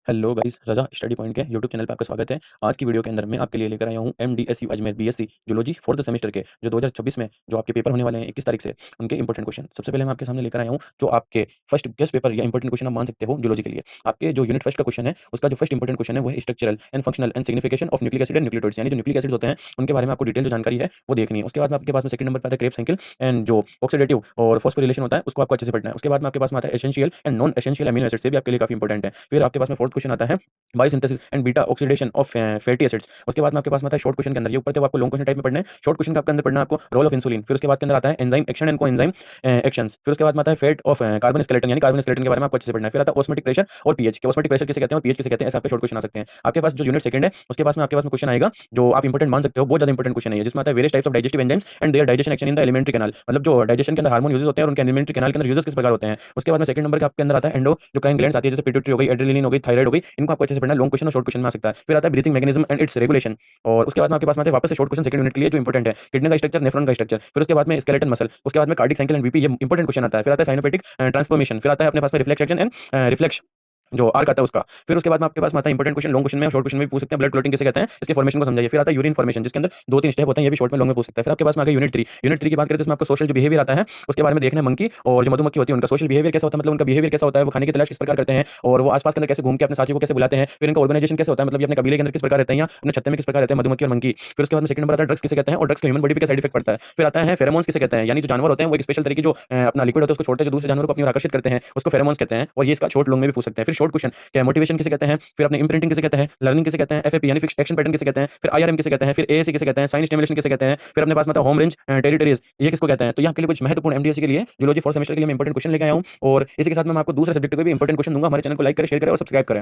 Hello guys, रजा study point के YouTube channel पे आपका स्वागत है। आज की वीडियो के अंदर मैं आपके लिए लेकर आया हूँ MDSU Ajmer BSc zoology fourth semester के जो 2026 में जो आपके पेपर होने वाले हैं 21 तारीख से, उनके इंपॉर्टेंट क्वेश्चन। सबसे पहले मैं आपके सामने लेकर आया हूँ जो आपके फर्स्ट गेस्ट पेपर या इंपॉर्टेंट क्वेश्चन आप मान सकते हो जूलॉजी के लिए। आपके जो यूनिट फर्स्ट का क्वेश्चन है उसका जो फर्स्ट इंपॉर्टेंट क्वेश्चन है वो है structural and functional and signification of nucleic acid and nucleotides, यानी जो न्यूक्लिक एसिड्स होते हैं उनके बारे में आपको डिटेल जो जानकारी है वो देखनी है। उसके बाद में आपके पास में सेकंड नंबर पर आता है क्रेब्स साइकिल एंड जो ऑक्सीडेटिव और फॉस्फोरिलेशन होता है उसको आपको अच्छे से पढ़ना है। उसके बाद में आपके पास में आता है essential and non essential amino acid, से भी आपके लिए काफी इंपॉर्टेंट है। फिर आपके पास में फोर्थ क्वेश्चन आता है biosynthesis and beta oxidation of fatty acids. उसके बाद में आपके पास में आता है शॉर्ट क्वेश्चन के अंदर, ये ऊपर तो आपको लॉन्ग क्वेश्चन टाइप में पढ़ना है। शॉर्ट क्वेश्चन का आपके अंदर पढ़ना है आपको रोल ऑफ इंसुलिन। फिर उसके बाद के अंदर आता है enzyme action and coenzyme actions. फिर उसके बाद में आता है फेट ऑफ कार्बन स्केलेटन, यानी कार्बन स्केलेटन के बारे में आपको अच्छे से पढ़ना है। फिर आता है ऑस्मोटिक प्रेशर और पीएच के, ऑस्मोटिक प्रेशर किसे कहते हैं और पीएच किसे कहते हैं, ऐसे आपके शॉर्ट क्वेश्चन आ सकते हैं। आपके पास जो यूनिट सेकंड है उसके पास में आपके पास में क्वेश्चन आएगा जो आप इंपॉर्टेंट मान सकते हो, बहुत ज्यादा इंपॉर्टेंट क्वेश्चन है, जिसमें आता है various types of digestive enzymes and their digestion action in the alimentary canal, मतलब जो डाइजेशन के अंदर हार्मोन यूजेस होते हैं और उनके एलिमेंट्री कैनाल के अंदर यूजेस किस प्रकार होते हैं। उसके बाद में सेकंड नंबर के आपके अंदर आता है एंडोक्राइन ग्लैंड्स आती है, जैसे पिट्यूटरी हो गई, एड्रेनलिन हो गई, थायराइड हो गई, इनको आपको अच्छे से पढ़ना है। लॉन्ग क्वेश्चन और शॉर्ट क्वेश्चन में आ सकता है। फिर आता है breathing mechanism and it's regulation, और उसके बाद में आपके पास में वापस से शॉर्ट क्वेश्चन सेकंड यूनिट के लिए जो इंपॉर्टेंट है, किडनी का स्ट्रक्चर, नेफ्रॉन का स्ट्रक्चर। फिर उसके बाद में स्केलेटन मसल, उसके बाद में कार्डिक साइकिल एंड बीपी, ये इंपॉर्टेंट क्वेश्चन आता है। फिर आता है साइनोपेटिक ट्रांसफॉर्मेशन, फिर आता है अपने पास में रिफ्लेक्स एक्शन एंड रिफ्लेक्स जो आर्क आता है उसका। फिर उसके बाद में आपके पास में आता है इंपॉर्टेंट क्वेश्चन, लॉन्ग क्वेश्चन में और शॉर्ट क्वेश्चन में भी पूछ सकते हैं। ब्लड क्लॉटिंग किसे कहते हैं, इसके फॉर्मेशन को समझाइए। फिर आता है यूरिन फॉर्मेशन, जिसके अंदर दो तीन स्टेप होते हैं, ये भी शॉर्ट में लॉन्ग में पूछ सकता है। फिर आपके पास में आगे यूनिट 3, यूनिट 3 की बात करें तो इसमें आपको सोशल जो बिहेवियर आता है उसके बारे में देखना है। मंकी और जो मधुमक्खी होती है उनका सोशल बिहेवियर कैसा होता है, मतलब उनका बिहेवियर कैसा होता है, वो खाने की तलाश किस प्रकार करते हैं और वो आसपास के अंदर कैसे घूम के अपने साथियों को कैसे बुलाते हैं। फिर इनका ऑर्गेनाइजेशन कैसे होता है, मतलब ये अपने कबीले के अंदर किस प्रकार रहते हैं या अपने छत्ते में किस प्रकार रहते हैं, मधुमक्खी और मंकी। फिर उसके बाद में सेकंड नंबर आता है ड्रग्स किसे कहते हैं और ड्रग्स का ह्यूमन बॉडी पे क्या साइड इफेक्ट पड़ता है। फिर आता है फेरोमोन्स किसे कहते हैं, यानी जो जानवर होते हैं वो एक स्पेशल तरीके जो अपना लिक्विड होता है उसको छोड़ते हैं, जो दूसरे जानवरों को अपनी ओर आकर्षित करते हैं, उसको फेरोमोन्स कहते हैं, और ये इसका शॉर्ट लॉन्ग में भी पूछ सकते हैं। फिर शॉर्ट क्वेश्चन क्या मोटिवेशन किसे कहते हैं, फिर अपने इंप्रिंटिंग किसे कहते हैं, लर्निंग किसे कहते हैं, एफएपी यानी फिक्स्ड एक्शन पैटर्न किसे कहते हैं, फिर आईआरएम किसे कहते हैं, फिर एएसी किसे कहते हैं, साइन स्टिमुलेशन किसे कहते हैं, फिर अपने पास मतलब होम रेंज टेरिटरीज ये किसको कहते हैं। तो ये आपके लिए कुछ महत्वपूर्ण एमडीएससी के लिए जूलॉजी फोर्थ सेमेस्टर के लिए मैं इंपॉर्टेंट क्वेश्चन लेके आया हूं, और इसी के साथ मैं आपको दूसरे सब्जेक्ट के भी इंपॉर्टेंट क्वेश्चन दूंगा। हमारे चैनल को लाइक करें, शेयर करें और सब्सक्राइब करें।